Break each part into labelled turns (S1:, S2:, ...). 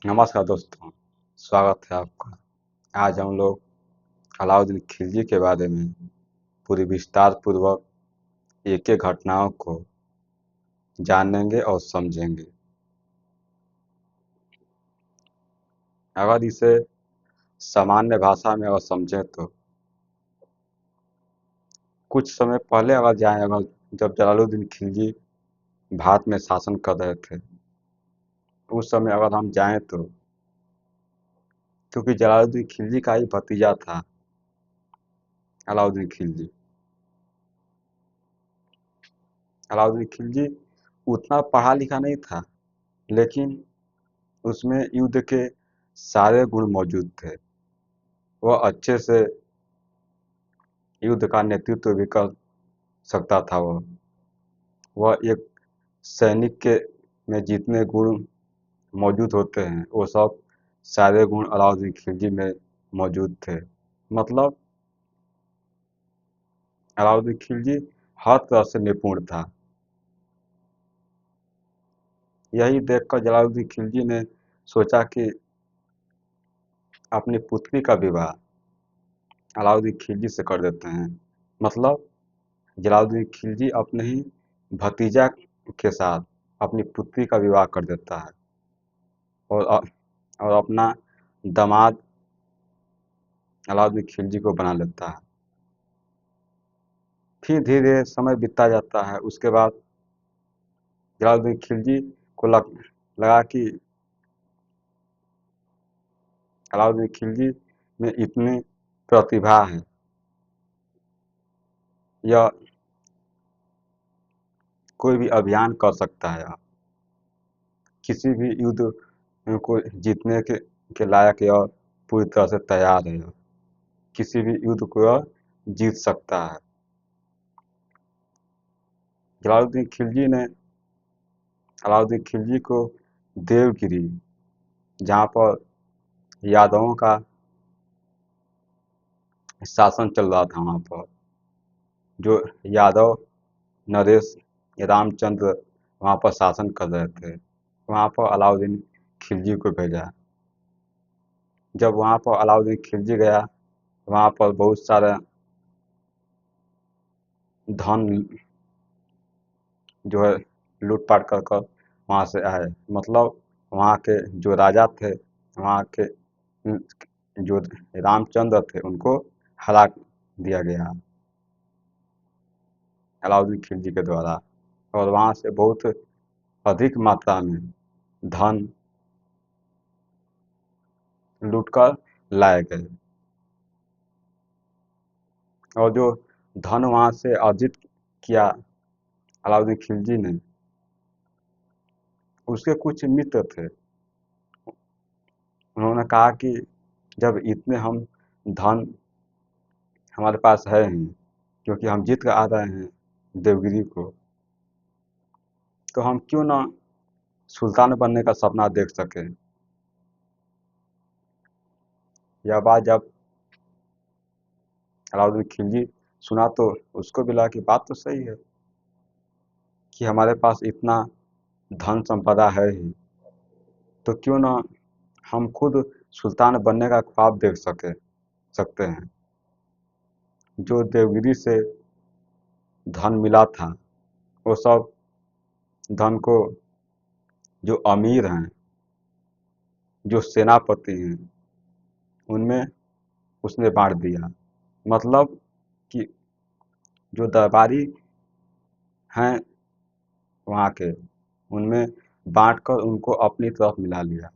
S1: नमस्कार दोस्तों, स्वागत है आपका। आज हम लोग अलाउद्दीन खिलजी के बारे में पूरी विस्तार पूर्वक एक-एक घटनाओं को जानेंगे और समझेंगे। अगर इसे सामान्य भाषा में अगर समझें तो कुछ समय पहले अगर जब जलालुद्दीन खिलजी भारत में शासन कर रहे थे, उस समय अगर हम जाएं तो क्योंकि जलालुद्दीन खिलजी का ही भतीजा था अलाउद्दीन खिलजी। अलाउद्दीन खिलजी उतना पढ़ा लिखा नहीं था, लेकिन उसमें युद्ध के सारे गुण मौजूद थे। वह अच्छे से युद्ध का नेतृत्व भी कर सकता था। वह एक सैनिक के में जितने गुण मौजूद होते हैं, वो सब सारे गुण अलाउद्दीन खिलजी में मौजूद थे। मतलब अलाउद्दीन खिलजी हर तरह से निपुण था। यही देखकर जलालुद्दीन खिलजी ने सोचा कि अपनी पुत्री का विवाह अलाउद्दीन खिलजी से कर देते हैं। मतलब जलालुद्दीन खिलजी अपने ही भतीजा के साथ अपनी पुत्री का विवाह कर देता है और और अपना दामाद अलाउद्दीन खिलजी को बना लेता है। फिर धीरे धीरे समय बीतता जाता है। उसके बाद जलालुद्दीन खिलजी को लगा कि अलाउद्दीन खिलजी में इतनी प्रतिभा है, यह कोई भी अभियान कर सकता है। किसी भी युद्ध को जीतने के लायक यह पूरी तरह से तैयार है। किसी भी युद्ध को यह जीत सकता है। जलालुद्दीन खिलजी ने अलाउद्दीन खिलजी को देवगिरी, जहाँ पर यादवों का शासन चल रहा था, वहाँ पर जो यादव नरेश रामचंद्र वहाँ पर शासन कर रहे थे, वहाँ पर अलाउद्दीन खिलजी को भेजा। जब वहाँ पर अलाउद्दीन खिलजी गया, वहाँ पर बहुत सारा धन जो है लूटपाट कर कर वहाँ से आए। मतलब वहाँ के जो राजा थे, वहाँ के जो रामचंद्र थे, उनको हरा दिया गया अलाउद्दीन खिलजी के द्वारा। और वहाँ से बहुत अधिक मात्रा में धन लूटकर लाए गए। और जो धन वहाँ से अर्जित किया अलाउद्दीन खिलजी ने, उसके कुछ मित्र थे। उन्होंने कहा कि जब इतने हम धन हमारे पास है ही, क्योंकि हम जीत कर आ रहे हैं देवगिरी को, तो हम क्यों ना सुल्तान बनने का सपना देख सकें। यह बात जब अलाउद्दीन खिलजी सुना तो उसको भी लगा कि बात तो सही है कि हमारे पास इतना धन संपदा है ही, तो क्यों ना हम खुद सुल्तान बनने का ख्वाब देख सकते हैं। जो देवगिरी से धन मिला था, वो सब धन को जो अमीर हैं, जो सेनापति हैं, उनमें उसने बांट दिया। मतलब कि जो दरबारी हैं वहाँ के, उनमें बांटकर उनको अपनी तरफ मिला लिया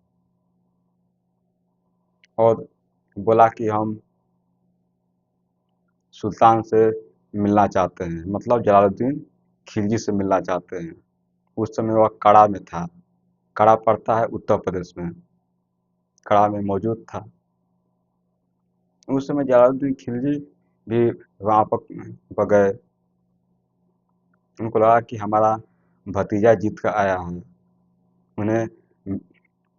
S1: और बोला कि हम सुल्तान से मिलना चाहते हैं। मतलब जलालुद्दीन खिलजी से मिलना चाहते हैं। उस समय वह कड़ा में था। कड़ा पड़ता है उत्तर प्रदेश में, कड़ा में मौजूद था। उस समय जलालुद्दीन खिलजी भी वहाँ पर गए। उनको लगा कि हमारा भतीजा जीत कर आया है, उन्हें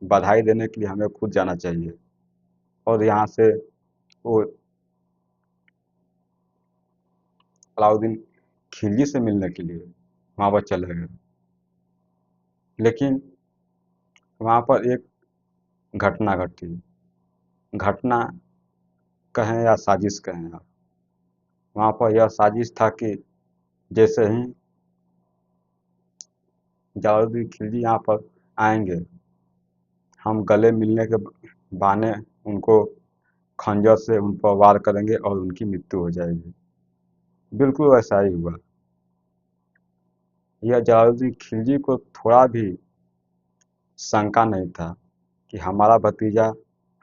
S1: बधाई देने के लिए हमें खुद जाना चाहिए। और यहाँ से वो अलाउद्दीन खिलजी से मिलने के लिए वहाँ पर चले गए। लेकिन वहाँ पर एक घटना घटी। घटना कहें या साजिश कहें आप, वहाँ पर यह साजिश था कि जैसे ही जलालुद्दीन खिलजी यहाँ पर आएंगे, हम गले मिलने के बहाने उनको खंजर से उन पर वार करेंगे और उनकी मृत्यु हो जाएगी। बिल्कुल वैसा ही हुआ। यह जलालुद्दीन खिलजी को थोड़ा भी शंका नहीं था कि हमारा भतीजा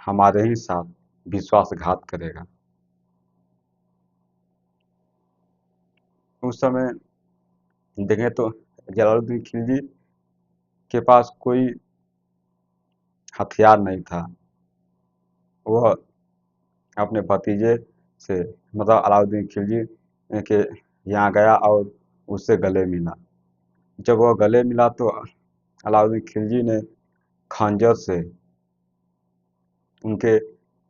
S1: हमारे ही साथ विश्वासघात करेगा। उस समय देखें तो जलालुद्दीन खिलजी के पास कोई हथियार नहीं था। वह अपने भतीजे से मतलब अलाउद्दीन खिलजी के यहाँ गया और उससे गले मिला। जब वह गले मिला तो अलाउद्दीन खिलजी ने खंजर से उनके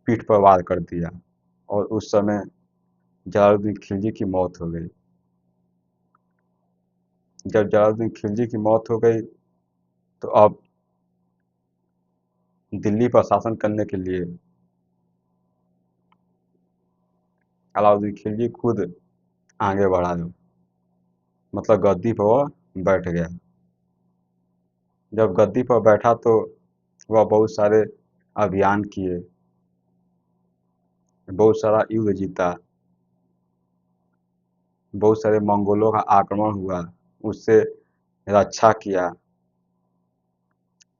S1: पीठ पर वार कर दिया और उस समय जलालुद्दीन खिलजी की मौत हो गई। जब जलालुद्दीन खिलजी की मौत हो गई तो अब दिल्ली पर शासन करने के लिए अलाउद्दीन खिलजी खुद आगे बढ़ा, मतलब गद्दी पर वह बैठ गया। जब गद्दी पर बैठा तो वह बहुत सारे अभियान किए, बहुत सारा युद्ध जीता, बहुत सारे मंगोलों का आक्रमण हुआ, उससे रक्षा किया।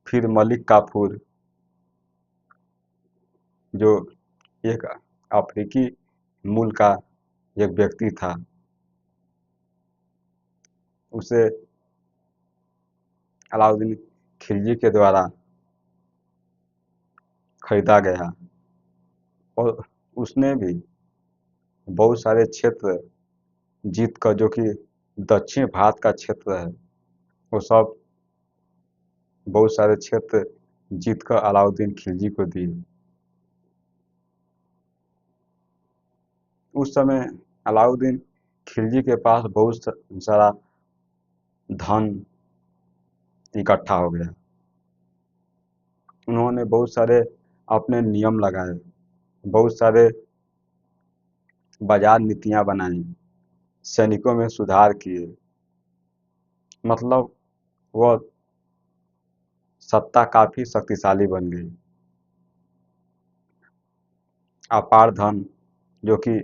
S1: फिर मलिक काफूर जो एक अफ्रीकी मूल का एक व्यक्ति था, उसे अलाउद्दीन खिलजी के द्वारा खरीदा गया और उसने भी बहुत सारे क्षेत्र जीत कर, जो कि दक्षिण भारत का क्षेत्र है, वो सब बहुत सारे क्षेत्र जीत कर अलाउद्दीन खिलजी को दिए। उस समय अलाउद्दीन खिलजी के पास बहुत सारा धन इकट्ठा हो गया। उन्होंने बहुत सारे अपने नियम लगाए, बहुत सारे बाजार नीतियां बनाई, सैनिकों में सुधार किए। मतलब वह सत्ता काफी शक्तिशाली बन गई। अपार धन, जो कि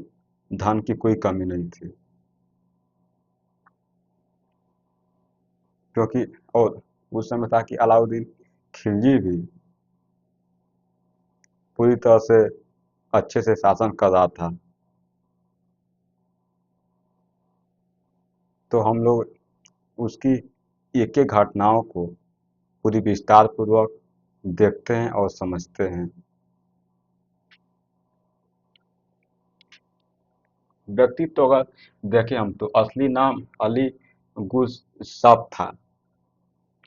S1: धन की कोई कमी नहीं थी, क्योंकि और उस समय था कि अलाउद्दीन खिलजी भी पूरी तरह से अच्छे से शासन कर रहा था। तो हम लोग उसकी एक एक घटनाओं को पूरी विस्तार पूर्वक देखते हैं और समझते हैं। व्यक्तित्व अगर देखें हम तो असली नाम अली गुस्साफ था।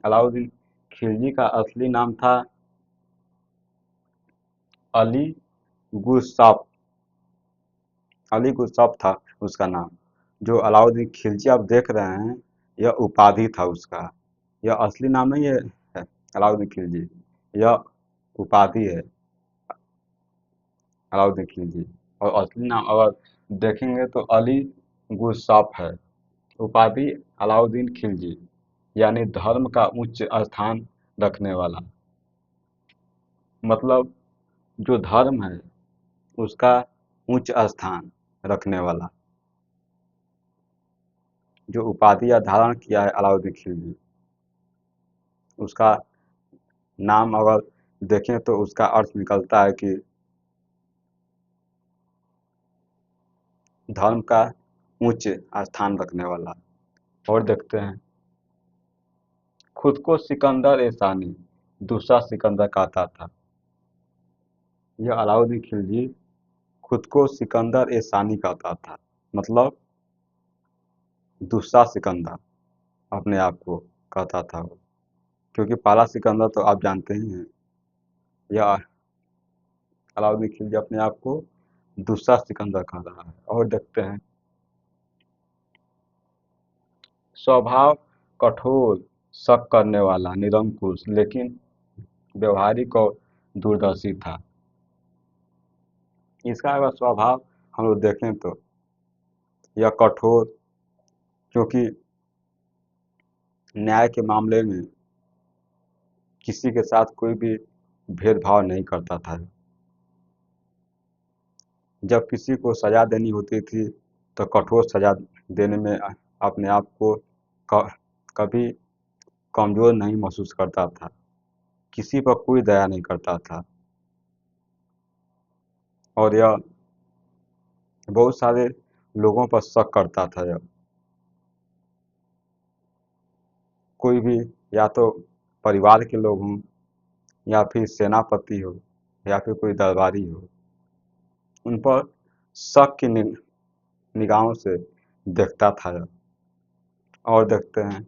S1: अलाउद्दीन खिलजी का असली नाम था अली गुस्साफ। अली गुस्साफ था उसका नाम। जो अलाउद्दीन खिलजी आप देख रहे हैं, यह उपाधि था उसका। यह असली नाम नहीं है अलाउद्दीन खिलजी, यह उपाधि है अलाउद्दीन खिलजी। और असली नाम अगर देखेंगे तो अली गुस्साफ है। उपाधि अलाउद्दीन खिलजी, यानी धर्म का उच्च स्थान रखने वाला। मतलब जो धर्म है उसका उच्च स्थान रखने वाला, जो उपाधि या धारण किया है अलाउद्दीन खिलजी, उसका नाम अगर देखें तो उसका अर्थ निकलता है कि धर्म का उच्च स्थान रखने वाला। और देखते हैं, खुद को सिकंदर ए सानी दूसरा सिकंदर कहता था। यह अलाउद्दीन खिलजी खुद को सिकंदर ए सानी कहता था, मतलब दूसरा सिकंदर अपने आप को कहता था वो। क्योंकि पहला सिकंदर तो आप जानते ही हैं। यह अलाउद्दीन खिलजी अपने आप को दूसरा सिकंदर कह रहा है। और देखते हैं, स्वभाव कठोर, शक करने वाला, निरंकुश, लेकिन व्यवहारिक और दूरदर्शी था। इसका अगर स्वभाव हम लोग देखें तो यह कठोर, क्योंकि न्याय के मामले में किसी के साथ कोई भी भेदभाव नहीं करता था। जब किसी को सजा देनी होती थी तो कठोर सजा देने में अपने आप को कभी कमजोर नहीं महसूस करता था, किसी पर कोई दया नहीं करता था। और यह बहुत सारे लोगों पर शक करता था। यह कोई भी, या तो परिवार के लोग हों, या फिर सेनापति हो, या फिर कोई दरबारी हो, उन पर शक की निगाहों से देखता था यह। और देखते हैं,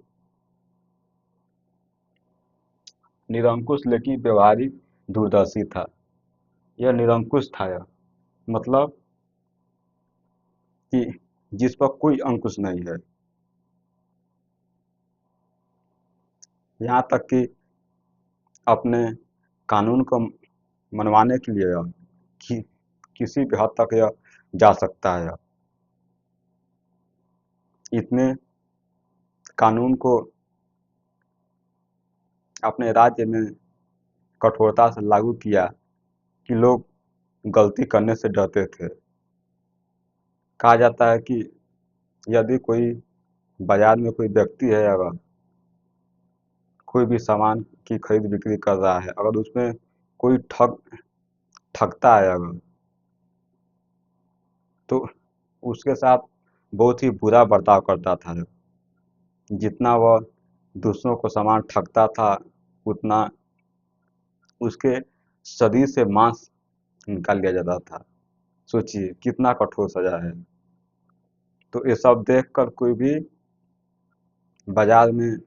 S1: निरंकुश लेकिन व्यवहारिक दूरदर्शी था। यह निरंकुश था यह, मतलब कि जिस पर कोई अंकुश नहीं है। यहाँ तक कि अपने कानून को मनवाने के लिए यह कि, किसी भी हद तक यह जा सकता है। इतने कानून को अपने राज्य में कठोरता से लागू किया कि लोग गलती करने से डरते थे। कहा जाता है कि यदि कोई बाजार में कोई व्यक्ति है, अगर कोई भी सामान की खरीद बिक्री कर रहा है, अगर उसमें कोई ठगता है अगर, तो उसके साथ बहुत ही बुरा बर्ताव करता था। जितना वह दूसरों को सामान ठगता था, उतना उसके शरीर से मांस निकाल लिया जाता था। सोचिए कितना कठोर सजा है। तो ये सब देखकर कोई भी बाजार में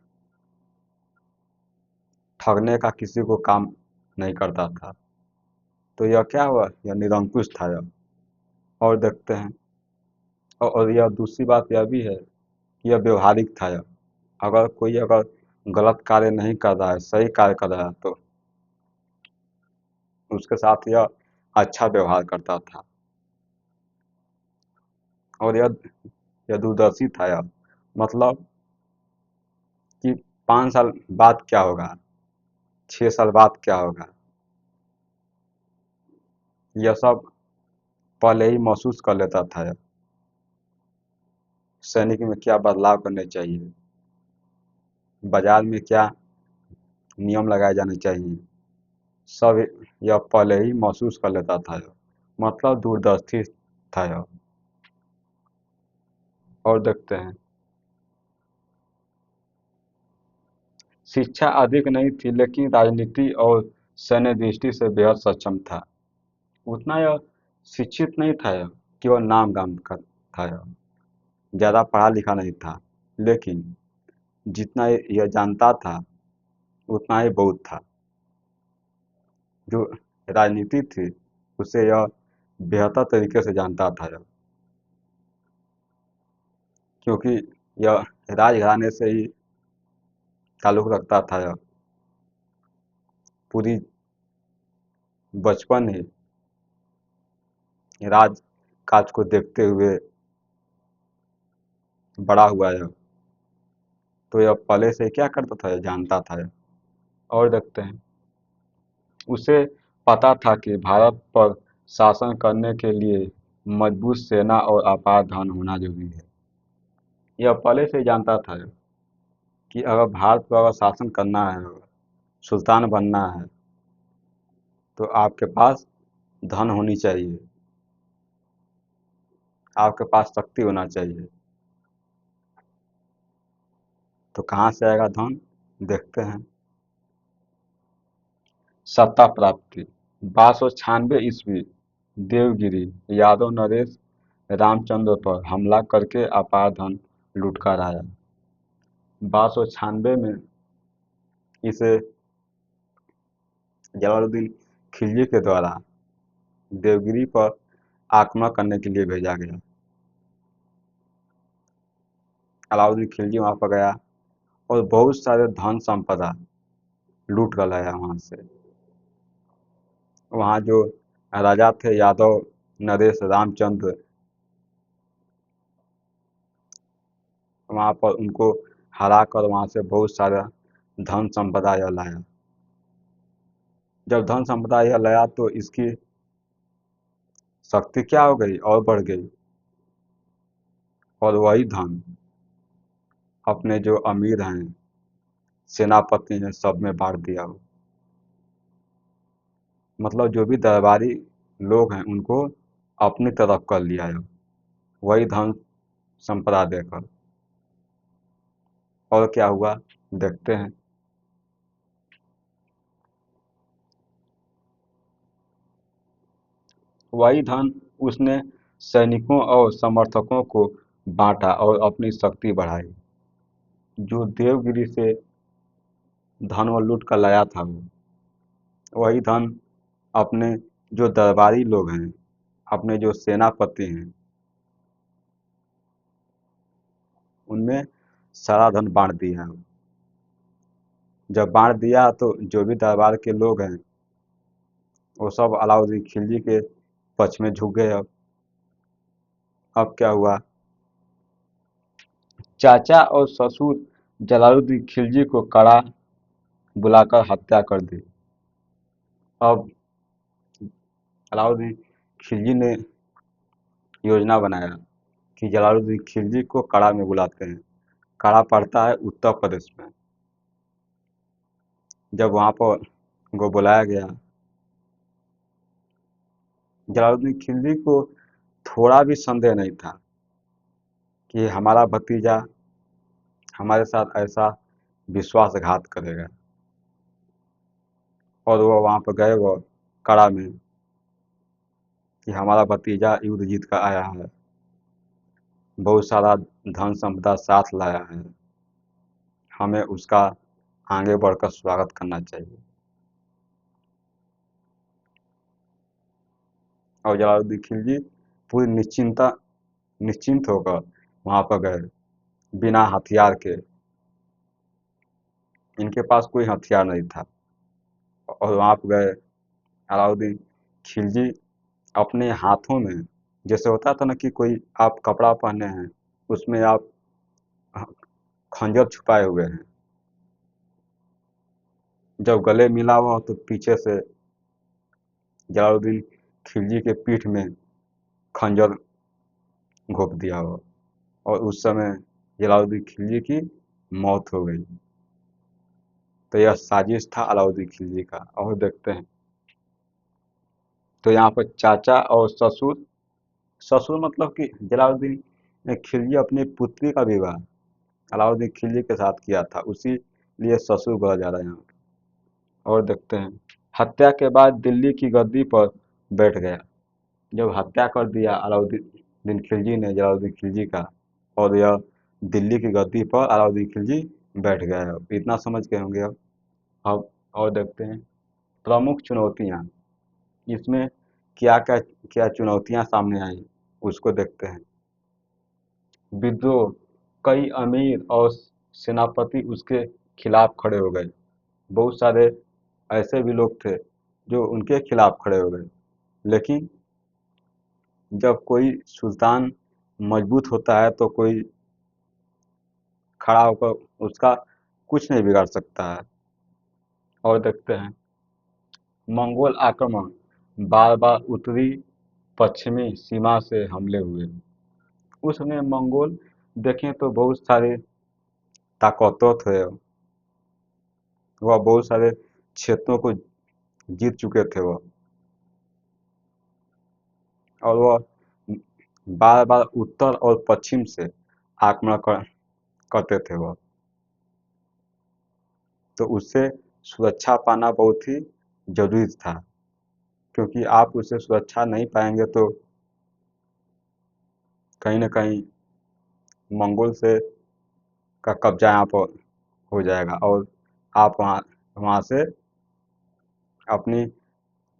S1: ठगने का किसी को काम नहीं करता था। तो यह क्या हुआ, यह निरंकुश था यह। और देखते हैं, और यह दूसरी बात यह भी है कि यह व्यवहारिक था यह। अगर कोई अगर गलत कार्य नहीं कर रहा है, सही कार्य कर रहा है, तो उसके साथ यह अच्छा व्यवहार करता था। और यह दूरदर्शी था यह, मतलब कि 5 साल बाद क्या होगा, 6 साल बाद क्या होगा, यह सब पहले ही महसूस कर लेता था यह। सैनिक में क्या बदलाव करने चाहिए, बाजार में क्या नियम लगाए जाने चाहिए, सब यह पहले ही महसूस कर लेता था यह, मतलब दूरदर्शी था यह। और देखते हैं, शिक्षा अधिक नहीं थी, लेकिन राजनीति और सैन्य दृष्टि से बेहद सक्षम था। उतना यह शिक्षित नहीं था यह, केवल नाम गाम का था यह, ज़्यादा पढ़ा लिखा नहीं था। लेकिन जितना यह जानता था उतना ही बहुत था। जो राजनीति थी उसे यह बेहतर तरीके से जानता था यह, क्योंकि यह राजघराने से ही ताल्लुक़ रखता था यह। पूरी बचपन ही राज काज को देखते हुए बड़ा हुआ यह। तो यह पहले से क्या करता था, यह जानता था यह। और देखते हैं, उसे पता था कि भारत पर शासन करने के लिए मजबूत सेना और अपार धन होना जरूरी है। यह पहले से ही जानता था यह, कि अगर भारत पर अगर शासन करना है, अगर सुल्तान बनना है, तो आपके पास धन होनी चाहिए, आपके पास शक्ति होना चाहिए। तो कहाँ से आएगा धन, देखते हैं। सत्ता प्राप्ति, 1296 ईस्वी, देवगिरी यादव नरेश रामचंद्र पर हमला करके अपार धन लूटकर आया। 1296 में इसे जलालुद्दीन खिलजी के द्वारा देवगिरी पर आक्रमण करने के लिए भेजा गया। अलाउद्दीन खिलजी वहां पर गया और बहुत सारे धन संपदा लूट कर लाया वहां से। वहाँ जो राजा थे यादव नरेश रामचंद्र, वहाँ पर उनको हरा कर वहाँ से बहुत सारा धन संपदा यह लाया। जब धन संपदा यह लाया तो इसकी शक्ति क्या हो गई, और बढ़ गई, और वही धन अपने जो अमीर हैं, सेनापति हैं, सब में बांट दिया हो। मतलब जो भी दरबारी लोग हैं उनको अपनी तरफ कर लिया है, वही धन संपदा देकर। और क्या हुआ देखते हैं। वही धन उसने सैनिकों और समर्थकों को बांटा और अपनी शक्ति बढ़ाई। जो देवगिरी से धन वो लूट कर लाया था, वो वही धन अपने जो दरबारी लोग हैं, अपने जो सेनापति हैं, उनमें सारा धन बांट दिया है। जब बांट दिया तो जो भी दरबार के लोग हैं वो सब अलाउद्दीन खिलजी के पक्ष में झुक गए। अब क्या हुआ, चाचा और ससुर जलालुद्दीन खिलजी को कड़ा बुलाकर हत्या कर दी। अब अलाउद्दीन खिलजी ने योजना बनाया कि जलालुद्दीन खिलजी को कड़ा में बुलाते हैं। कड़ा पड़ता है उत्तर प्रदेश में। जब वहाँ पर उनको बुलाया गया, जलालुद्दीन खिलजी को थोड़ा भी संदेह नहीं था कि हमारा भतीजा हमारे साथ ऐसा विश्वासघात करेगा। और वो वहाँ पर गए, वो कड़ा में, कि हमारा भतीजा युद्ध जीत कर आया है, बहुत सारा धन संपदा साथ लाया है, हमें उसका आगे बढ़कर स्वागत करना चाहिए। और जलालुद्दीन खिलजी पूरी निश्चिंत होकर वहाँ पर गए, बिना हथियार के। इनके पास कोई हथियार नहीं था। और वहाँ पर गए, अलाउद्दीन खिलजी अपने हाथों में, जैसे होता था ना कि कोई आप कपड़ा पहने हैं, उसमें आप खंजर छुपाए हुए हैं, जब गले मिला हुआ तो पीछे से जलालुद्दीन खिलजी के पीठ में खंजर घोंप दिया हो, और उस समय जलालुद्दीन खिलजी की मौत हो गई। तो यह साजिश था अलाउद्दीन खिलजी का। और देखते हैं तो यहाँ पर चाचा और ससुर, ससुर मतलब कि जलालुद्दीन खिलजी अपनी पुत्री का विवाह अलाउद्दीन खिलजी के साथ किया था, उसी लिए ससुर बोला जा रहा है यहाँ पे। और देखते हैं, हत्या के बाद दिल्ली की गद्दी पर बैठ गया। जब हत्या कर दिया अलाउद्दीन खिलजी ने जलालुद्दीन खिलजी का, और यह दिल्ली की गद्दी पर अलाउद्दीन खिलजी बैठ गया है। इतना समझ के होंगे अब और देखते हैं प्रमुख चुनौतियाँ, इसमें क्या क्या क्या चुनौतियाँ सामने आई, उसको देखते हैं। विद्रोह, कई अमीर और सेनापति उसके खिलाफ खड़े हो गए। बहुत सारे ऐसे भी लोग थे जो उनके खिलाफ खड़े हो गए। लेकिन जब कोई सुल्तान मजबूत होता है तो कोई खड़ा होकर उसका कुछ नहीं बिगाड़ सकता है। और देखते हैं मंगोल आक्रमण, बार बार उत्तरी पश्चिमी सीमा से हमले हुए। उस समय मंगोल देखें तो बहुत सारे ताकतवर थे, वह बहुत सारे क्षेत्रों को जीत चुके थे वह, और वह बार बार उत्तर और पश्चिम से करते थे वह। तो उससे सुरक्षा पाना बहुत ही जरूरी था, क्योंकि आप उससे सुरक्षा नहीं पाएंगे तो कहीं ना कहीं मंगोल से का कब्जा यहाँ पर हो जाएगा, और आप वहाँ वहाँ से अपनी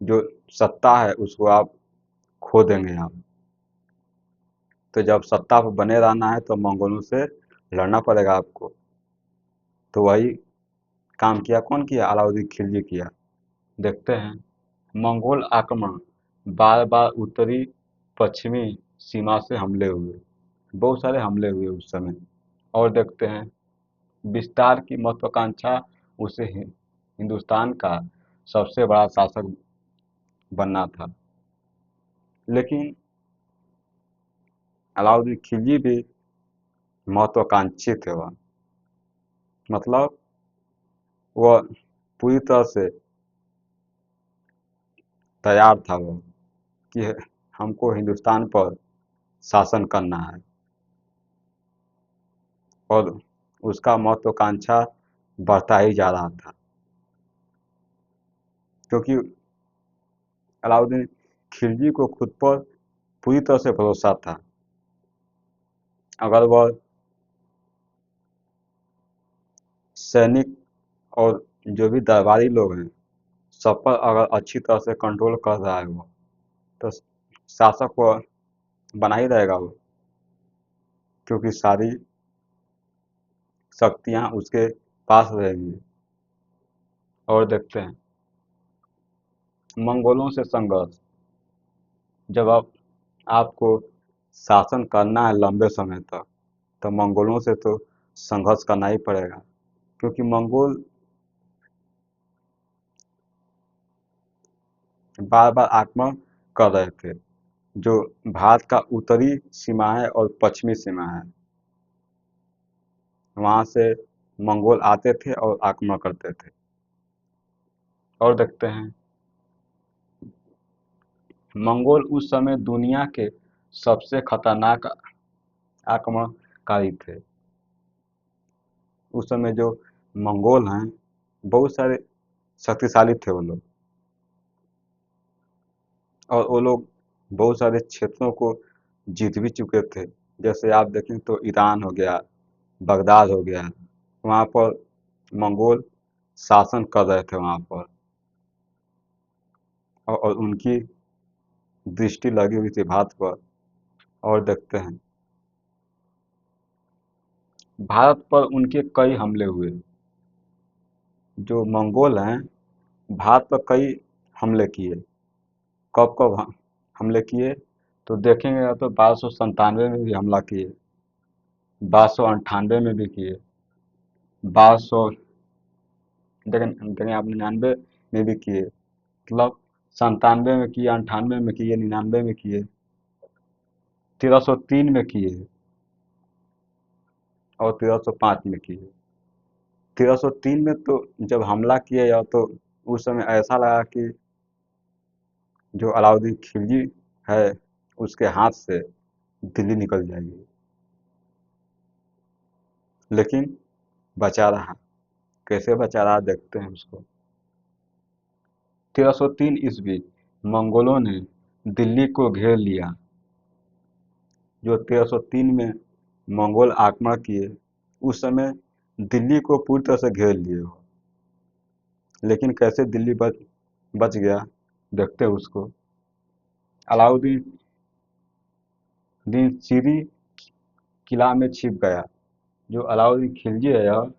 S1: जो सत्ता है उसको आप खो देंगे आप। तो जब सत्ता पर बने रहना है तो मंगोलों से लड़ना पड़ेगा आपको। तो वही काम किया, कौन किया, अलाउद्दीन खिलजी किया। देखते हैं मंगोल आक्रमण बार बार उत्तरी पश्चिमी सीमा से हमले हुए, बहुत सारे हमले हुए उस समय। और देखते हैं विस्तार की महत्वाकांक्षा उसे हिंदुस्तान का सबसे बड़ा शासक बनना था। लेकिन अलाउद्दीन खिलजी भी महत्वाकांक्षी थे। वह मतलब वह पूरी तरह से तैयार था वो कि हमको हिंदुस्तान पर शासन करना है। और उसका महत्वाकांक्षा बढ़ता ही जा रहा था, क्योंकि अलाउद्दीन खिलजी को खुद पर पूरी तरह से भरोसा था। अगर वह सैनिक और जो भी दरबारी लोग हैं सब पर अगर अच्छी तरह से कंट्रोल कर रहा है वो, तो शासक वो बना ही रहेगा वो, क्योंकि सारी शक्तियां उसके पास रहेंगी। और देखते हैं मंगोलों से संघर्ष। जब आपको शासन करना है लंबे समय तक, तो मंगोलों से तो संघर्ष करना ही पड़ेगा, क्योंकि मंगोल बार बार आक्रमण कर रहे थे। जो भारत का उत्तरी सीमा है और पश्चिमी सीमा है, वहां से मंगोल आते थे और आक्रमण करते थे। और देखते हैं मंगोल उस समय दुनिया के सबसे खतरनाक आक्रमणकारी थे। उस समय जो मंगोल हैं बहुत सारे शक्तिशाली थे वो लोग, और वो लोग बहुत सारे क्षेत्रों को जीत भी चुके थे। जैसे आप देखें तो ईरान हो गया, बगदाद हो गया, वहाँ पर मंगोल शासन कर रहे थे वहाँ पर। और उनकी दृष्टि लगी हुई थी भारत पर। और देखते हैं भारत पर उनके कई हमले हुए। जो मंगोल हैं भारत पर कई हमले किए। कब कब हमले किए तो देखेंगे तो 1297 में भी हमला किए, 1298 में भी किए, 1200 देखें आप 99 में भी किए, मतलब 97 में किए, 98 में किए, 99 में किए, 1303 में किए और 1305 में किए। 1303 में तो जब हमला किए या तो उस समय ऐसा लगा कि जो अलाउद्दीन खिलजी है उसके हाथ से दिल्ली निकल जाएगी, लेकिन बचा रहा। कैसे बचा रहा देखते हैं उसको। 1303 ईस्वी मंगोलों ने दिल्ली को घेर लिया। जो 1303 में मंगोल आक्रमण किए उस समय दिल्ली को पूरी तरह से घेर लिए हो। लेकिन कैसे दिल्ली बच गया देखते हैं उसको। अलाउद्दीन सीरी किला में छिप गया। जो अलाउद्दीन खिलजी है यह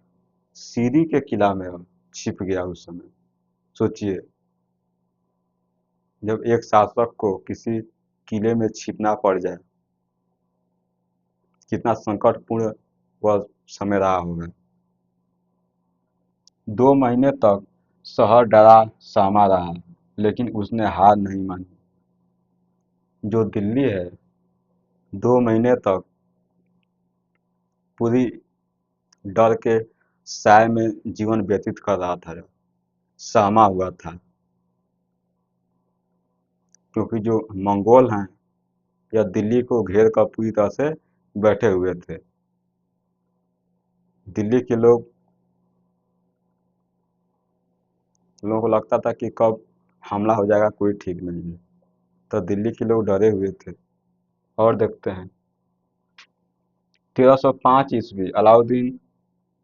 S1: सीरी के किला में छिप गया उस समय। सोचिए जब एक शासक को किसी किले में छिपना पड़ जाए, कितना संकटपूर्ण वह समय रहा होगा। 2 महीने तक शहर डरा सहमा रहा, लेकिन उसने हार नहीं मानी। जो दिल्ली है 2 महीने तक पूरी डर के साए में जीवन व्यतीत कर रहा था, सहमा हुआ था, क्योंकि जो मंगोल हैं यह दिल्ली को घेर कर पूरी तरह से बैठे हुए थे। दिल्ली के लोगों को लगता था कि कब हमला हो जाएगा कोई ठीक नहीं है, तो दिल्ली के लोग डरे हुए थे। और देखते हैं 1305 ईस्वी अलाउद्दीन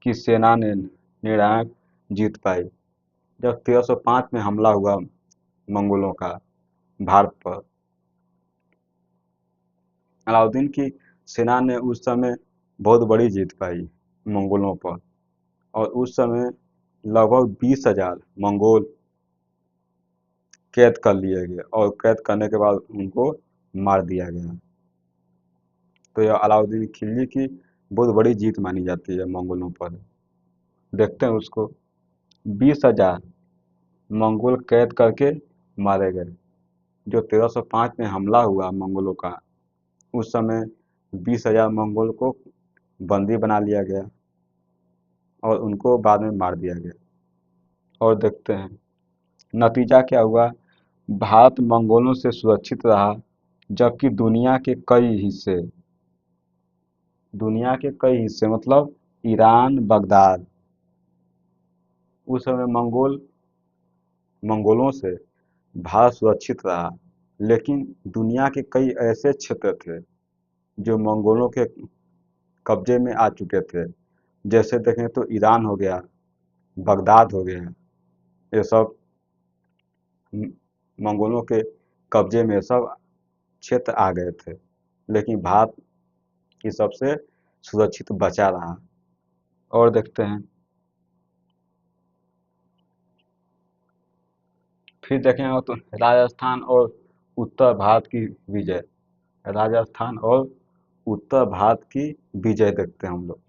S1: की सेना ने निर्णायक जीत पाई। जब 1305 में हमला हुआ मंगोलों का भारत पर, अलाउद्दीन की सेना ने उस समय बहुत बड़ी जीत पाई मंगोलों पर। और उस समय लगभग 20,000 मंगोल कैद कर लिए गए और कैद करने के बाद उनको मार दिया गया। तो यह अलाउद्दीन खिलजी की बहुत बड़ी जीत मानी जाती है मंगोलों पर। देखते हैं उसको। 20,000 मंगोल कैद करके मारे गए। जो 1305 में हमला हुआ मंगोलों का, उस समय 20,000 मंगोल को बंदी बना लिया गया और उनको बाद में मार दिया गया। और देखते हैं नतीजा क्या हुआ। भारत मंगोलों से सुरक्षित रहा, जबकि दुनिया के कई हिस्से मतलब ईरान, बगदाद, उस समय मंगोलों से भारत सुरक्षित रहा। लेकिन दुनिया के कई ऐसे क्षेत्र थे जो मंगोलों के कब्जे में आ चुके थे। जैसे देखें तो ईरान हो गया, बगदाद हो गया, ये सब मंगोलों के कब्जे में सब क्षेत्र आ गए थे। लेकिन भारत की सबसे सुरक्षित बचा रहा। और देखते हैं फिर देखेंगे तो राजस्थान और उत्तर भारत की विजय। राजस्थान और उत्तर भारत की विजय देखते हैं हम लोग।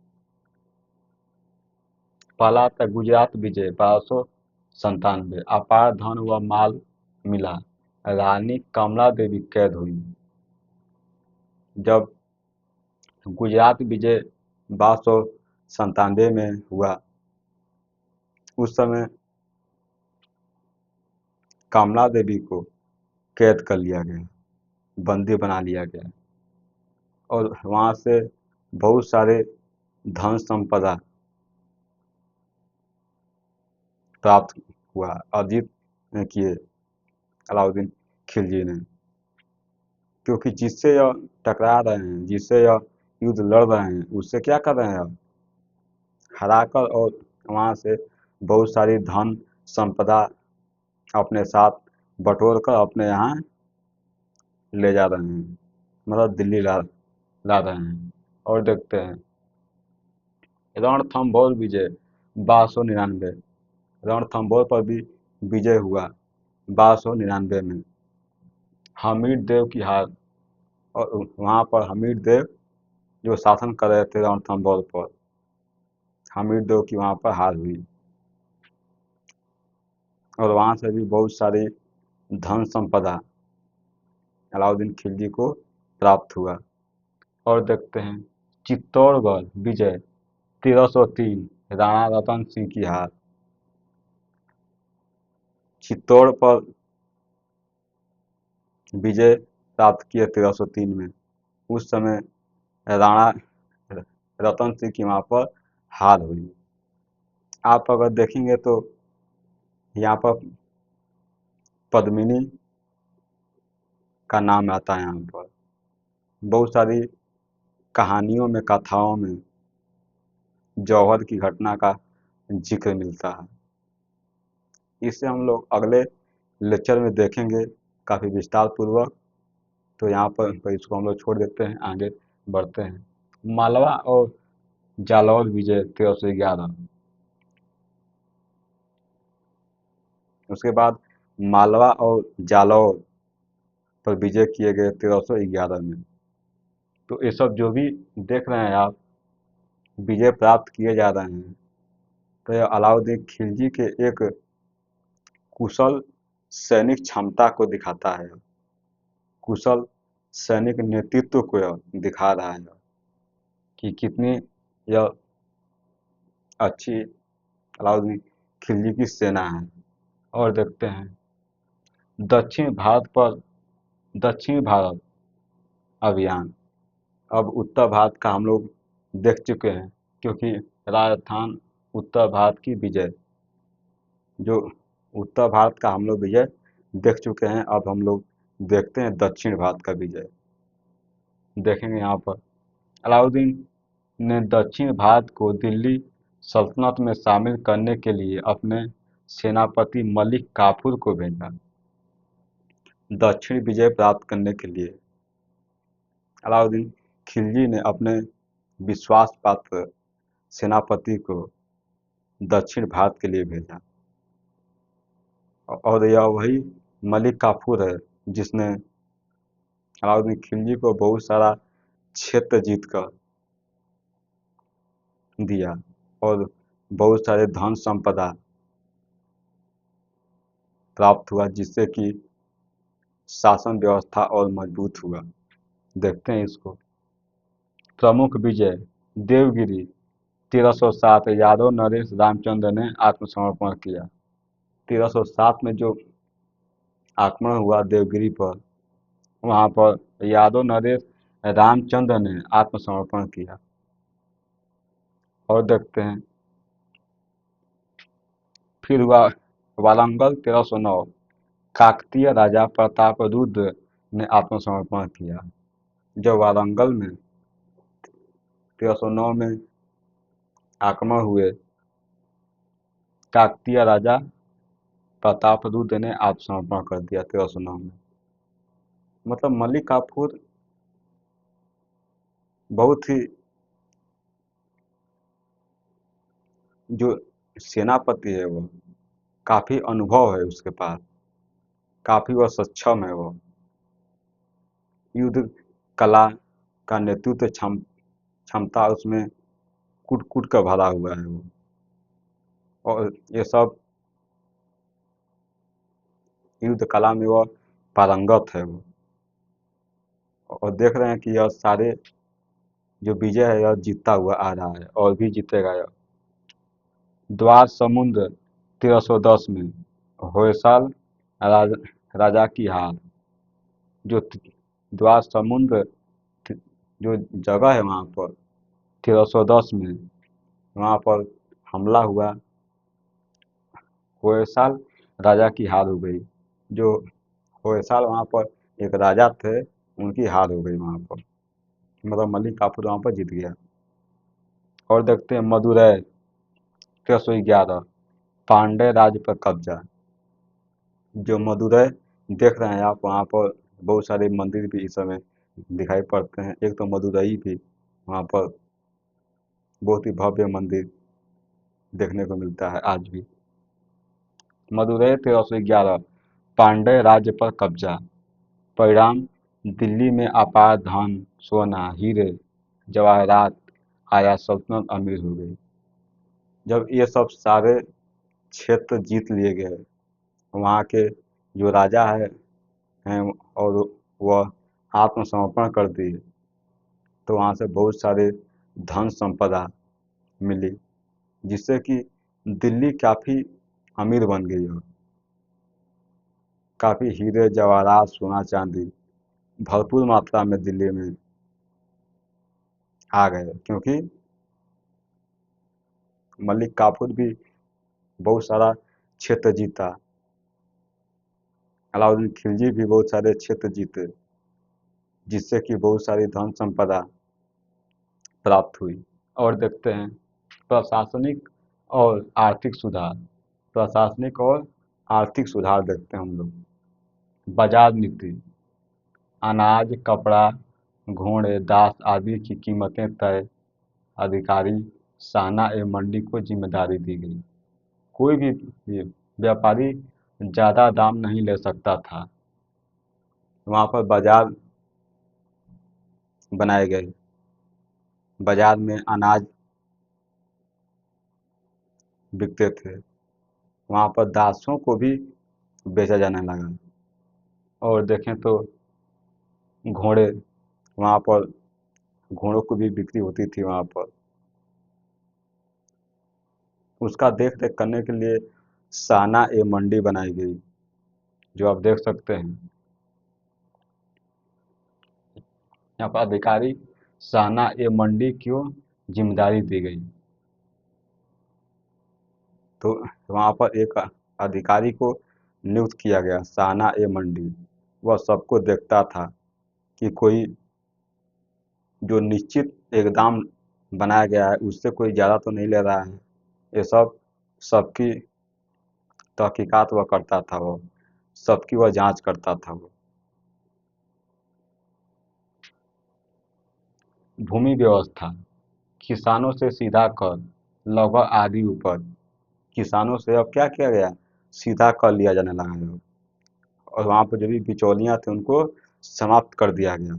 S1: पहला था गुजरात विजय 1297। अपार धन व माल मिला, रानी कमला देवी कैद हुई। जब गुजरात विजय 1297 में हुआ, उस समय कमला देवी को कैद कर लिया गया, बंदी बना लिया गया और वहाँ से बहुत सारे धन संपदा प्राप्त हुआ। अर्जित किए अलाउद्दीन खिलजी ने, क्योंकि जिससे यह टकरा रहे हैं, जिससे यह युद्ध लड़ रहे हैं, उससे क्या कर रहे हैं अब, हराकर और वहाँ से बहुत सारी धन संपदा अपने साथ बटोर कर अपने यहाँ ले जा रहे हैं, मतलब दिल्ली ला रहे हैं। और देखते हैं रणथंभौर विजय 1299। रणथंभौर पर भी विजय हुआ 1299 में। हमीर देव की हार, और वहाँ पर हमीर देव जो शासन कर रहे थे रणथंभौर पर, हमीर देव की वहाँ पर हार हुई और वहाँ से भी बहुत सारी धन संपदा अलाउद्दीन खिलजी को प्राप्त हुआ। और देखते हैं चित्तौड़गढ़ विजय 1303। राणा रतन सिंह की हार। चित्तौड़ पर विजय प्राप्त किए 1303 में। उस समय राणा रतन सिंह की वहाँ पर हार हुई। आप अगर देखेंगे तो यहाँ पर पद्मिनी का नाम आता है। यहाँ पर बहुत सारी कहानियों में, कथाओं में जौहर की घटना का जिक्र मिलता है। इसे हम लोग अगले लेक्चर में देखेंगे काफ़ी विस्तार पूर्वक। तो यहाँ पर इसको हम लोग छोड़ देते हैं, आगे बढ़ते हैं। मालवा और जालौर विजय 1311। उसके बाद मालवा और जालौर पर विजय किए गए 1311 में। तो ये सब जो भी देख रहे हैं आप, विजय प्राप्त किए जा रहे हैं, तो यह अलाउद्दीन खिलजी के एक कुशल सैनिक क्षमता को दिखाता है, कुशल सैनिक नेतृत्व को यह दिखा रहा है कि कितनी यह अच्छी अलाउद्दीन खिलजी की सेना है। और देखते हैं दक्षिण भारत अभियान। अब उत्तर भारत का हम लोग देख चुके हैं, क्योंकि राजस्थान उत्तर भारत की विजय, जो उत्तर भारत का हम लोग विजय देख चुके हैं। अब हम लोग देखते हैं दक्षिण भारत का विजय। देखेंगे यहाँ पर अलाउद्दीन ने दक्षिण भारत को दिल्ली सल्तनत में शामिल करने के लिए अपने सेनापति मलिक काफूर को भेजा। दक्षिण विजय प्राप्त करने के लिए अलाउद्दीन खिलजी ने अपने विश्वास पात्र सेनापति को दक्षिण भारत के लिए भेजा। और यह वही मलिक काफूर है, जिसने अलाउद्दीन खिलजी को बहुत सारा क्षेत्र जीत कर दिया और बहुत सारे धन संपदा प्राप्त हुआ, जिससे कि शासन व्यवस्था और मजबूत हुआ। देखते हैं इसको। प्रमुख विजय: देवगिरी 1307, यादव नरेश रामचंद्र ने आत्मसमर्पण किया। 1307 में जो आक्रमण हुआ देवगिरी पर, वहां पर यादव नरेश रामचंद्र ने आत्मसमर्पण किया। और देखते हैं, फिर हुआ वारंगल 1309, काकतीय राजा प्रतापरुद्र ने आत्मसमर्पण किया। जब वारंगल में 1309 में आक्रमण हुए, काकतीय राजा प्रतापरुद्र ने आत्मसमर्पण कर दिया 1309 में। मतलब मलिक काफूर बहुत ही जो सेनापति है, वो काफी अनुभव है उसके पास, काफी वह सक्षम है। वो युद्ध कला का नेतृत्व क्षमता उसमें कूट कूट कर भरा हुआ है वो। और ये सब युद्ध कला में वह पारंगत है वो। और देख रहे हैं कि यह सारे जो विजय है यह जीतता हुआ आ रहा है और भी जीतेगा यह। द्वार समुद्र 1310 में होयसाल राजा की हार। जो द्वार समुद्र जो जगह है वहाँ पर 1310 में, वहाँ पर हमला हुआ, होयसाल राजा की हार हो गई। जो होयसाल वहाँ पर एक राजा थे, उनकी हार हो गई वहाँ पर। मतलब मलिक काफूर वहाँ पर जीत गया। और देखते हैं मदुरै 1311, पांड्य राज्य पर कब्जा। जो मदुरै देख रहे हैं आप, वहाँ पर बहुत सारे मंदिर भी इस समय दिखाई पड़ते हैं। एक तो मदुरई भी, वहाँ पर बहुत ही भव्य मंदिर देखने को मिलता है आज भी। मदुरै 1311, पांड्य राज्य पर कब्जा। परिणाम: दिल्ली में अपार धन, सोना, हीरे जवाहरात आया, सल्तनत अमीर हो गई। जब ये सब सारे क्षेत्र जीत लिए गए, वहाँ के जो राजा हैं और वह आत्मसमर्पण कर दिए, तो वहाँ से बहुत सारे धन संपदा मिली, जिससे कि दिल्ली काफ़ी अमीर बन गई। और काफ़ी हीरे जवाहरात सोना चांदी भरपूर मात्रा में दिल्ली में आ गए, क्योंकि मलिक काफूर भी बहुत सारा क्षेत्र जीता, अलाउद्दीन खिलजी भी बहुत सारे क्षेत्र जीते, जिससे कि बहुत सारी धन संपदा प्राप्त हुई। और देखते हैं प्रशासनिक और आर्थिक सुधार। प्रशासनिक और आर्थिक सुधार देखते हैं हम लोग। बाजार नीति: अनाज, कपड़ा, घोड़े, दास आदि की कीमतें तय, अधिकारी, साना एवं मंडी को जिम्मेदारी दी गई। कोई भी व्यापारी ज़्यादा दाम नहीं ले सकता था। वहाँ पर बाजार बनाए गए, बाजार में अनाज बिकते थे, वहाँ पर दासों को भी बेचा जाने लगा। और देखें तो घोड़े, वहाँ पर घोड़ों की भी बिक्री होती थी वहाँ पर। उसका देख रेख करने के लिए साना ए मंडी बनाई गई, जो आप देख सकते हैं। यहाँ पर अधिकारी साना ए मंडी क्यों जिम्मेदारी दी गई, तो वहाँ पर एक अधिकारी को नियुक्त किया गया, साना ए मंडी। वह सबको देखता था कि कोई जो निश्चित एक दाम बनाया गया है, उससे कोई ज़्यादा तो नहीं ले रहा है। ये सब सबकी तहकीकात वह करता था, वो सबकी वह जांच करता था वो। भूमि व्यवस्था: किसानों से सीधा कर, लगभग आधी उपज। किसानों से अब क्या किया गया, सीधा कर लिया जाने लगा है। और वहाँ पर जो भी बिचौलियाँ थे उनको समाप्त कर दिया गया।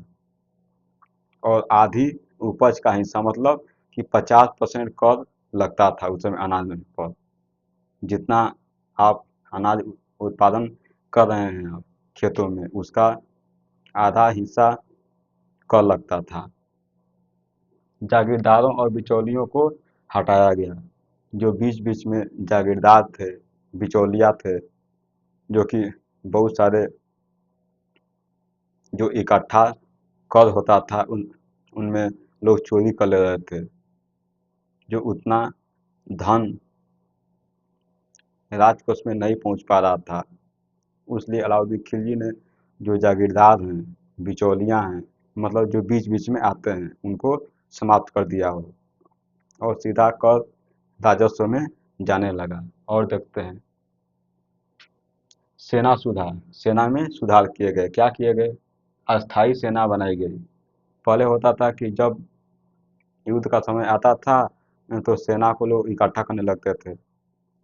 S1: और आधी उपज का हिस्सा, मतलब कि 50% कर लगता था उस समय अनाज में पर। जितना आप अनाज उत्पादन कर रहे हैं आप खेतों में, उसका आधा हिस्सा कर लगता था। जागीरदारों और बिचौलियों को हटाया गया। जो बीच बीच में जागीरदार थे, बिचौलिया थे, जो कि बहुत सारे जो इकट्ठा कर होता था उनमें लोग चोरी कर ले रहे थे, जो उतना धन राजकोष में नहीं पहुंच पा रहा था। इसलिए अलाउद्दीन खिलजी ने जो जागीरदार हैं, बिचौलियाँ हैं, मतलब जो बीच बीच में आते हैं, उनको समाप्त कर दिया हो और सीधा कर राजस्व में जाने लगा। और देखते हैं सेना सुधार। सेना में सुधार किए गए। क्या किए गए? अस्थाई सेना बनाई गई। पहले होता था कि जब युद्ध का समय आता था तो सेना को लोग इकट्ठा करने लगते थे,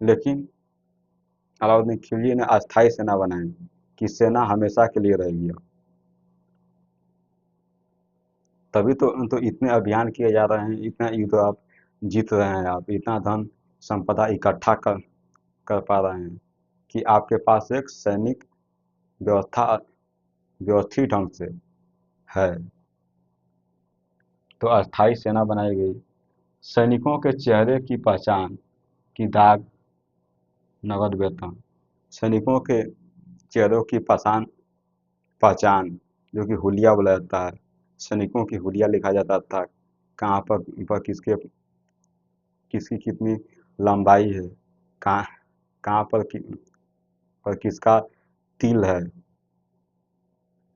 S1: लेकिन अलाउद्दीन खिलजी ने अस्थाई सेना बनाई कि सेना हमेशा के लिए रहेगी। तभी तो इतने अभियान किए जा रहे हैं, इतना युद्ध आप जीत रहे हैं, आप इतना धन संपदा इकट्ठा कर पा रहे हैं कि आपके पास एक सैनिक व्यवस्था व्यवस्थित ढंग से है। तो अस्थाई सेना बनाई गई। सैनिकों के चेहरे की पहचान की दाग, नगद वेतन। सैनिकों के चेहरों की पहचान पहचान जो कि हुलिया बोला जाता है, सैनिकों की हुलिया लिखा जाता था। कहाँ पर किसकी कितनी लंबाई है, कहाँ कहाँ पर किसका तिल है,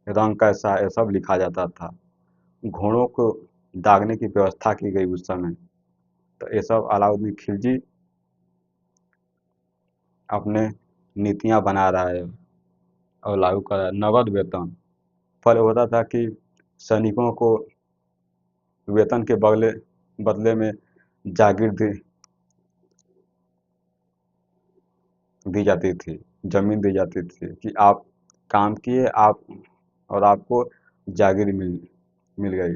S1: रंग कैसा है, सब लिखा जाता था। घोड़ों को दागने की व्यवस्था की गई उस समय। तो ये सब अलाउद्दीन खिलजी अपने नीतियां बना रहा है और लागू कर रहा है। नगद वेतन। पहले होता था कि सैनिकों को वेतन के बदले बदले में जागीर दी जाती थी, जमीन दी जाती थी कि आप काम किए, आप और आपको जागीर मिल गई।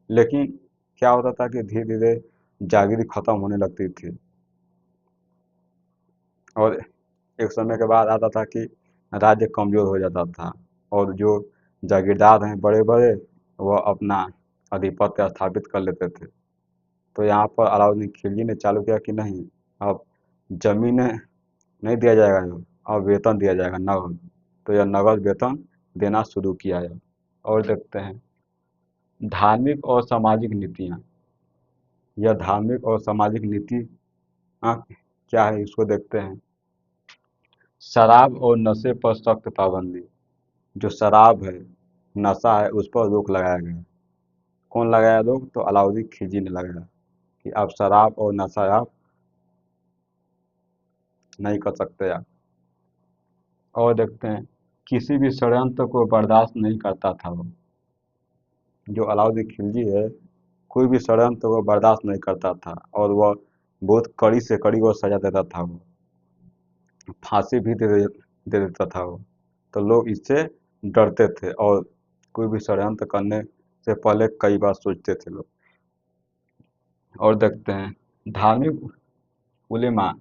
S1: लेकिन क्या होता था कि धीरे धीरे जागीर खत्म होने लगती थी और एक समय के बाद आता था कि राज्य कमजोर हो जाता था और जो जागीरदार हैं बड़े बड़े, वह अपना आधिपत्य स्थापित कर लेते थे। तो यहाँ पर अलाउद्दीन खिलजी ने चालू किया कि नहीं, अब जमीनें नहीं दिया जाएगा, अब वेतन दिया जाएगा नगद। तो यह नगद वेतन देना शुरू किया है। और देखते हैं धार्मिक और सामाजिक नीतियाँ। यह धार्मिक और सामाजिक नीति क्या है, इसको देखते हैं। शराब और नशे पर सख्त पाबंदी। जो शराब है, नशा है, उस पर रोक लगाया गया। कौन लगाया रोक? तो अलाउद्दीन खिलजी ने लगाया कि आप शराब और नशा आप नहीं कर सकते आप। और देखते हैं किसी भी षड्यंत्र को बर्दाश्त नहीं करता था वो। जो अलाउद्दीन खिलजी है, कोई भी षड्यंत्र को बर्दाश्त नहीं करता था और वह बहुत कड़ी से कड़ी वो सजा देता था। वो फांसी भी दे देता था वो। तो लोग इससे डरते थे और कोई भी षड्यंत्र करने से पहले कई बार सोचते थे लोग। और देखते हैं धार्मिक उलेमा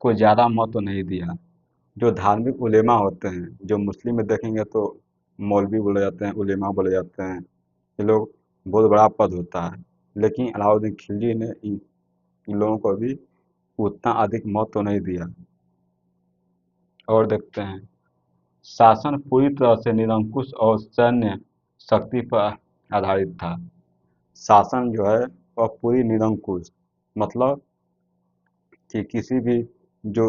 S1: को ज़्यादा महत्व नहीं दिया। जो धार्मिक उलेमा होते हैं, जो मुस्लिम में देखेंगे तो मौलवी बोले जाते हैं, उलेमा बोले जाते हैं, ये लोग बहुत बड़ा पद होता है। लेकिन अलाउद्दीन खिलजी ने इन लोगों को भी उतना अधिक महत्व नहीं दिया। और देखते हैं शासन पूरी तरह से निरंकुश और सैन्य शक्ति पर आधारित था। शासन जो है वह पूरी निरंकुश, मतलब कि किसी भी जो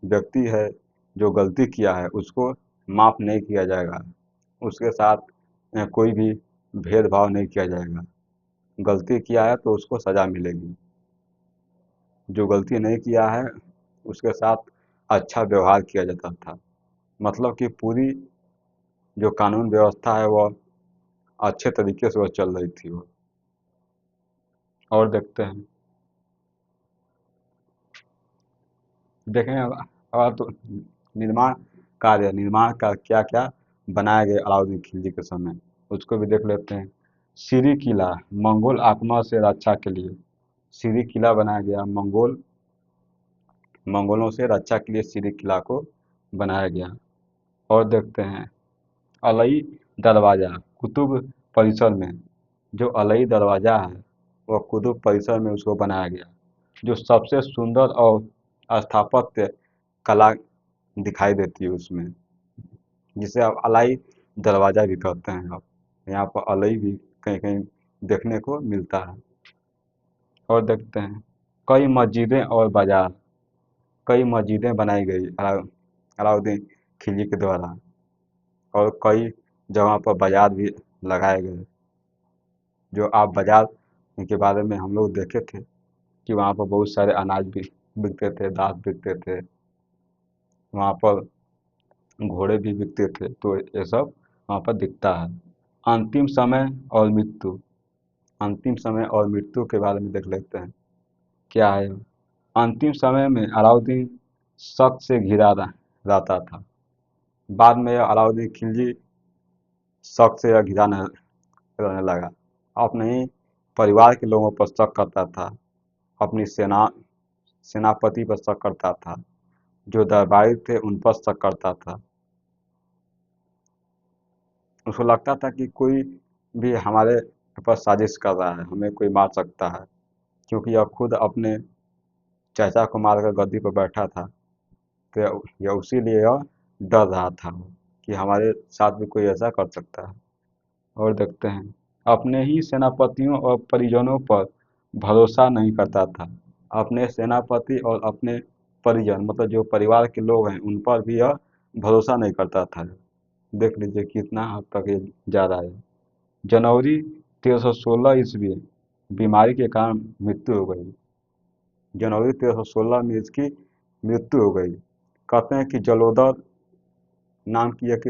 S1: व्यक्ति है जो गलती किया है उसको माफ़ नहीं किया जाएगा, उसके साथ कोई भी भेदभाव नहीं किया जाएगा। गलती किया है तो उसको सज़ा मिलेगी, जो गलती नहीं किया है उसके साथ अच्छा व्यवहार किया जाता था। मतलब कि पूरी जो कानून व्यवस्था है वह अच्छे तरीके से वह चल रही थी वो। और देखते हैं देखें अब तो निर्माण कार्य निर्माण का क्या क्या बनाया गया अलाउद्दीन खिलजी के समय, उसको भी देख लेते हैं। सीरी किला मंगोल आक्रमण से रक्षा के लिए, सीरी किला बनाया गया, मंगोलों से रक्षा के लिए सीरी किला को बनाया गया। और देखते हैं अलई दरवाज़ा कुतुब परिसर में, जो अलई दरवाज़ा है वह कुतुब परिसर में उसको बनाया गया, जो सबसे सुंदर और स्थापत्य कला दिखाई देती है उसमें, जिसे आप अलई दरवाज़ा भी कहते हैं। आप यहाँ पर अलई भी कहीं कहीं देखने को मिलता है। और देखते हैं कई मस्जिदें और बाजार, कई मस्जिदें बनाई गई अलाउद्दीन खिलजी के द्वारा, और कई जगहों पर बाजार भी लगाए गए। जो आप बाजार के बारे में हम लोग देखे थे कि वहाँ पर बहुत सारे अनाज भी बिकते थे, दाल बिकते थे, वहाँ पर घोड़े भी बिकते थे, तो ये सब वहाँ पर दिखता है। अंतिम समय और मृत्यु, अंतिम समय और मृत्यु के बारे में देख लेते हैं क्या है। अंतिम समय में अलाउद्दीन शक से घिरा रहता था। बाद में अलाउद्दीन खिलजी शक से घिरा रहने लगा। अपने ही परिवार के लोगों पर शक करता था, अपनी सेनापति पर शक करता था, जो दरबारी थे उन पर शक करता था। उसको लगता था कि कोई भी हमारे ऊपर साजिश कर रहा है, हमें कोई मार सकता है, क्योंकि यह खुद अपने चाचा को मारकर गद्दी पर बैठा था। तो यह उसी लिए यह डर रहा था कि हमारे साथ भी कोई ऐसा कर सकता है। और देखते हैं अपने ही सेनापतियों और परिजनों पर भरोसा नहीं करता था। अपने सेनापति और अपने परिजन मतलब जो परिवार के लोग हैं उन पर भी यह भरोसा नहीं करता था। देख लीजिए कितना हद तक ये जा रहा है। जनवरी 1316 ईस्वी बीमारी के कारण मृत्यु हो गई। जनवरी 1316 में इसकी मृत्यु हो गई। कहते हैं कि जलोदर नाम की एक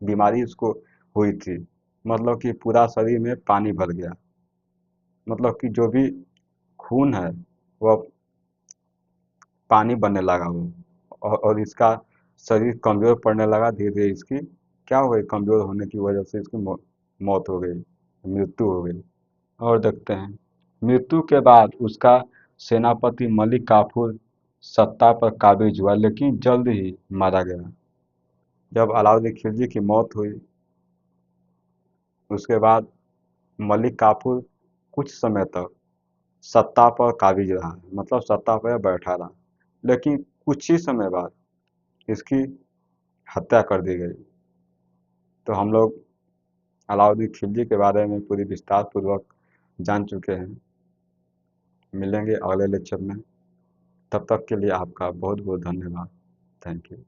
S1: बीमारी उसको हुई थी, मतलब कि पूरा शरीर में पानी भर गया, मतलब कि जो भी खून है वह पानी बनने लगा वो, और इसका शरीर कमज़ोर पड़ने लगा। धीरे धीरे इसकी क्या हो गई, कमज़ोर होने की वजह से इसकी मौत हो गई, मृत्यु हो गई। और देखते हैं मृत्यु के बाद उसका सेनापति मलिक काफूर सत्ता पर काबिज हुआ, लेकिन जल्द ही मारा गया। जब अलाउद्दीन खिलजी की मौत हुई उसके बाद मलिक काफूर कुछ समय तक सत्ता पर काबिज रहा, मतलब सत्ता पर बैठा रहा, लेकिन कुछ ही समय बाद इसकी हत्या कर दी गई। तो हम लोग अलाउद्दीन खिलजी के बारे में पूरी विस्तार पूर्वक जान चुके हैं। मिलेंगे अगले लेक्चर में, तब तक के लिए आपका बहुत बहुत धन्यवाद। Thank you.